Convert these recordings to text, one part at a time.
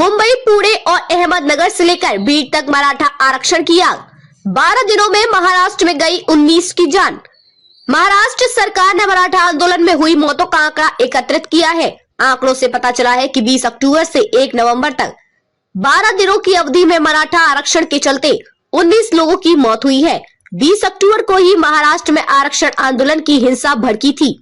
मुंबई, पुणे और अहमदनगर से लेकर बीड तक मराठा आरक्षण की आग। 12 दिनों में महाराष्ट्र में गई 19 की जान। महाराष्ट्र सरकार ने मराठा आंदोलन में हुई मौतों का आंकड़ा एकत्रित किया है। आंकड़ों से पता चला है कि 20 अक्टूबर से 1 नवंबर तक 12 दिनों की अवधि में मराठा आरक्षण के चलते 19 लोगों की मौत हुई है। 20 अक्टूबर को ही महाराष्ट्र में आरक्षण आंदोलन की हिंसा भड़की थी।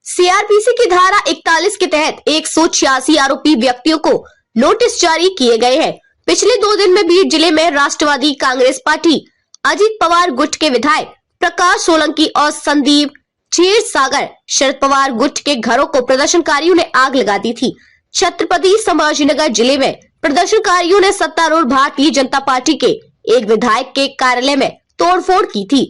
सीआरपीसी की धारा 41 के तहत 186 आरोपी व्यक्तियों को नोटिस जारी किए गए हैं। पिछले 2 दिन में बीड जिले में राष्ट्रवादी कांग्रेस पार्टी अजीत पवार गुट के विधायक प्रकाश सोलंकी और संदीप क्षीरसागर शरद पवार गुट के घरों को प्रदर्शनकारियों ने आग लगा दी थी। छत्रपति संभाजीनगर जिले में प्रदर्शनकारियों ने सत्तारूढ़ भारतीय जनता पार्टी के एक विधायक के कार्यालय में तोड़फोड़ की थी।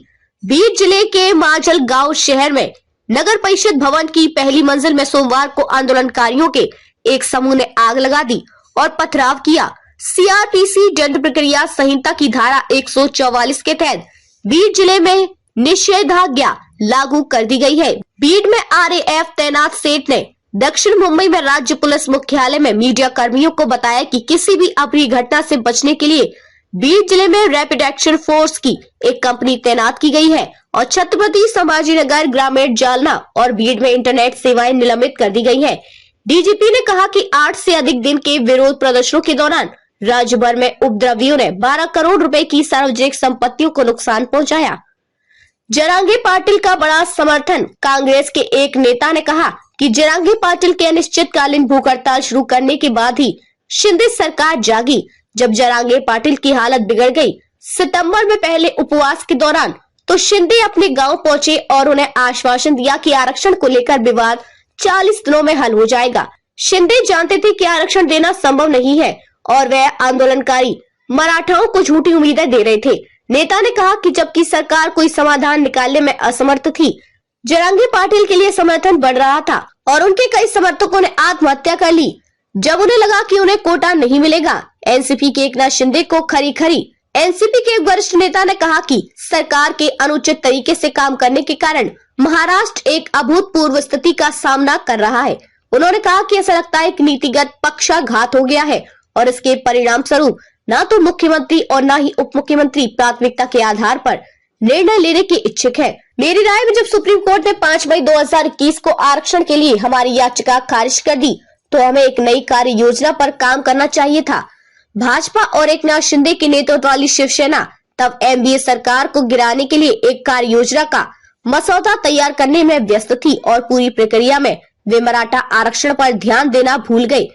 बीड जिले के माजल गांव शहर में नगर परिषद भवन की पहली मंजिल में सोमवार को आंदोलनकारियों के एक समूह ने आग लगा दी और पथराव किया। सीआरपीसी दंड प्रक्रिया संहिता की धारा 144 के तहत बीड जिले में निषेधाज्ञा लागू कर दी गई है। बीड में आरएएफ तैनात सेठ ने दक्षिण मुंबई में राज्य पुलिस मुख्यालय में मीडिया कर्मियों को बताया कि किसी भी अप्रिय घटना से बचने के लिए बीड जिले में रैपिड एक्शन फोर्स की एक कंपनी तैनात की गई है और छत्रपति संभाजीनगर, ग्रामीण, जालना और बीड में इंटरनेट सेवाएं निलंबित कर दी गई है। डीजीपी ने कहा कि 8 से अधिक दिन के विरोध प्रदर्शनों के दौरान राज्य भर में उपद्रवियों ने 12 करोड़ रुपए की सार्वजनिक संपत्तियों को नुकसान पहुंचाया। जरांगे पाटिल का बड़ा समर्थन। कांग्रेस के एक नेता ने कहा कि जरांगे पाटिल के अनिश्चितकालीन भूख हड़ताल शुरू करने के बाद ही शिंदे सरकार जागी। जब जरांगे पाटिल की हालत बिगड़ गई सितंबर में पहले उपवास के दौरान, तो शिंदे अपने गांव पहुंचे और उन्हें आश्वासन दिया कि आरक्षण को लेकर विवाद 40 दिनों में हल हो जाएगा। शिंदे जानते थे कि आरक्षण देना संभव नहीं है और वह आंदोलनकारी मराठाओं को झूठी उम्मीदें दे रहे थे। नेता ने कहा कि जबकि सरकार कोई समाधान निकालने में असमर्थ थी, जरांगे पाटिल के लिए समर्थन बढ़ रहा था और उनके कई समर्थकों ने आत्महत्या कर ली जब उन्हें लगा कि उन्हें कोटा नहीं मिलेगा। एनसीपी के एकनाथ शिंदे को खरी एनसीपी के एक वरिष्ठ नेता ने कहा कि सरकार के अनुचित तरीके से काम करने के कारण महाराष्ट्र एक अभूतपूर्व स्थिति का सामना कर रहा है। उन्होंने कहा कि ऐसा लगता है कि नीतिगत पक्षाघात हो गया है और इसके परिणाम स्वरूप न तो मुख्यमंत्री और न ही उप मुख्यमंत्री प्राथमिकता के आधार पर निर्णय लेने के इच्छुक है। मेरी राय में जब सुप्रीम कोर्ट ने 5 मई 2021 को आरक्षण के लिए हमारी याचिका खारिज कर दी, तो हमें एक नई कार्य योजना पर काम करना चाहिए था। भाजपा और एकनाथ शिंदे के नेतृत्व वाली शिवसेना तब एनडीए सरकार को गिराने के लिए एक कार्य योजना का मसौदा तैयार करने में व्यस्त थी और पूरी प्रक्रिया में वे मराठा आरक्षण पर ध्यान देना भूल गए।